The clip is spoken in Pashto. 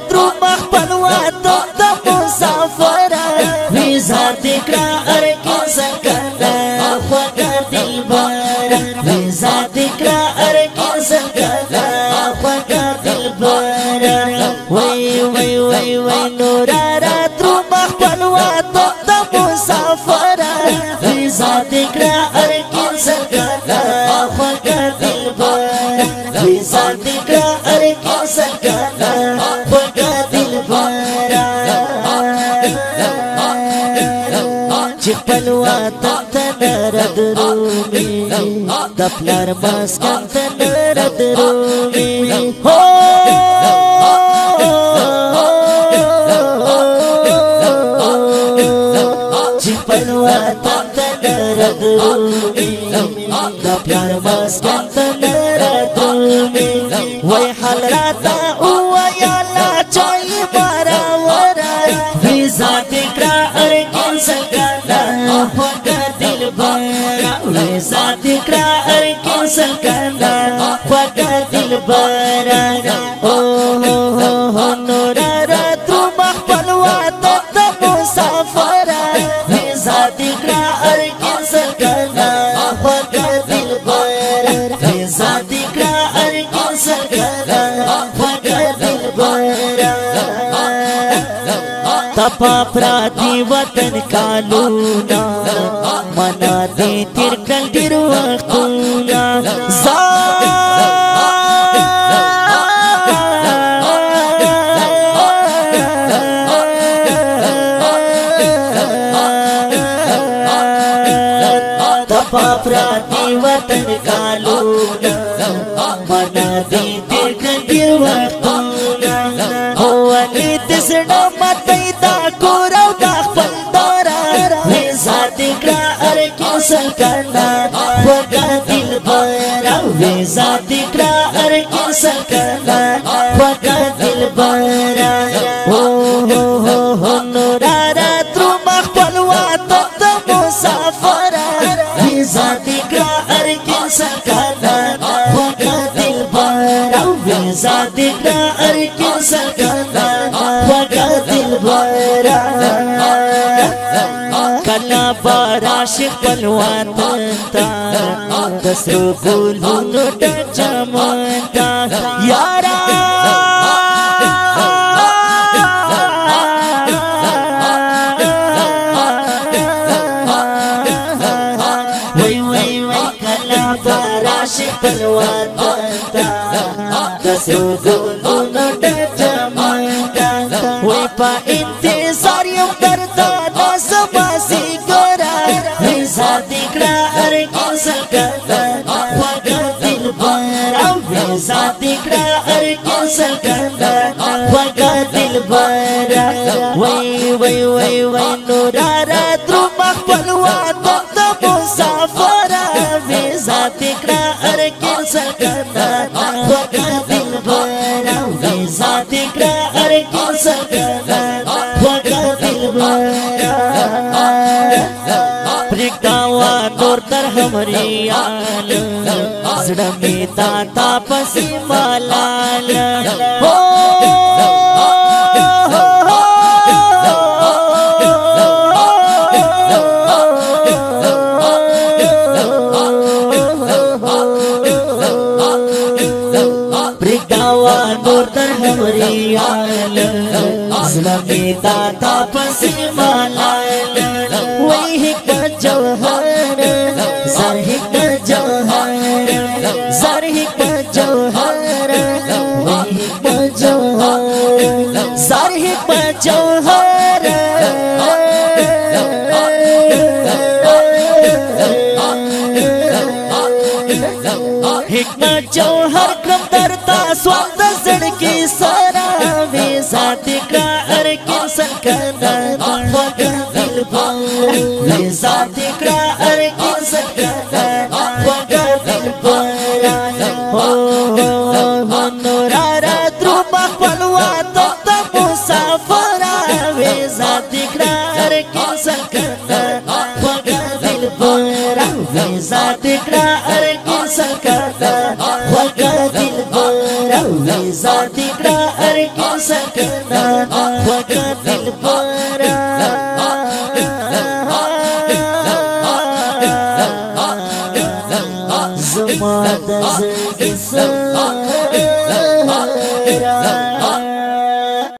درو مخبل وطن دا مسافرہ ویزا دکرا ارکن سکنا خوکا دلبارا ویزا دکرا ارکن سکنا خوکا دلبارا وی وی وی وی نورارا درو مخبل وطن دا مسافرہ ویزا دکرا ارکن سکنا خوکا دلبارا ویزا دکرا ارکن سکنا خوکا دلبارا چپلوا تنرد رومی دپلر مسکن تنرد رومی ہو چپلوا تنرد رومی دپلر مسکن تنرد رومی وی حل راتا اوہ یالا چوئی بارا ورا ویزا دکرا ارکن سکنا خوکا دلبارا ویزا دکرا ارکن سکنا خوکا دلبارا نورارا درو مخبل وطن دا مسافرہ ویزا دکرا ارکن سکنا خوکا دلبارا ویزا دکرا ارکن سکنا خوکا دلبارا تپا پراتی وطن کالونا منا دی ترکل دیر وقتونا تپا پراتی وطن کالونا منا دی ترکل دیر وقتونا ہوانی تسنا مطی دا کوراو دا خپل دورا ویزا دکرا ارکن سکنا خوکا دلبارا ویزا دکرا ارکن سکنا خوکا دلبارا نورارا درو مخبل وطن دا مسافرہ ویزا دکرا ارکن سکنا خوکا دلبارا ویزا دکرا ارکن سکنا خوکا دلبارا کلا بارا شیخ بلواتن تا دسرو گلونو دا چمن تا یارا وی وی وی کلا بارا شیخ بلواتن تا دسرو گلونو دا چمن تا وی پا انتظار یم درتا ناسماسی گورا ویزا دکرا ارکن سکنا خوکا دلبارا ویزا دکرا ارکن سکنا خوکا دلبارا وی وی وی وی نورارا درو مخبل وطن دا مسافرہ ویزا دکرا ارکن سکنا خوکا دلبارا ویزا دکرا ارکن سکنا خوکا دلبارا پرکتاوا نور تر ہمریال زڑمی تا پسی مالال پرکتاوا نور تر ہمریال زڑمی تا پسی مالال وی حکمت جوہر زر حکمت جوہر زر حکمت جوہر وی حکمت جوہر زر حکمت جوہر حکمت جوہر کرم درتا سوال دا زڑکی سارا ویزا دکرا ارکن سکنا خوکا دلبارا ویزا دکرا ارکن سکنا خوکا دلبارا نورارا درو مخبل وطن دا مسافرہ ویزا دکرا ارکن سکنا خوکا دلبارا ویزا دکرا ارکن سکنا خوکا دلبارا ویزا دکرا ارکن کې سکنا خوږه دلبره زما د زړګي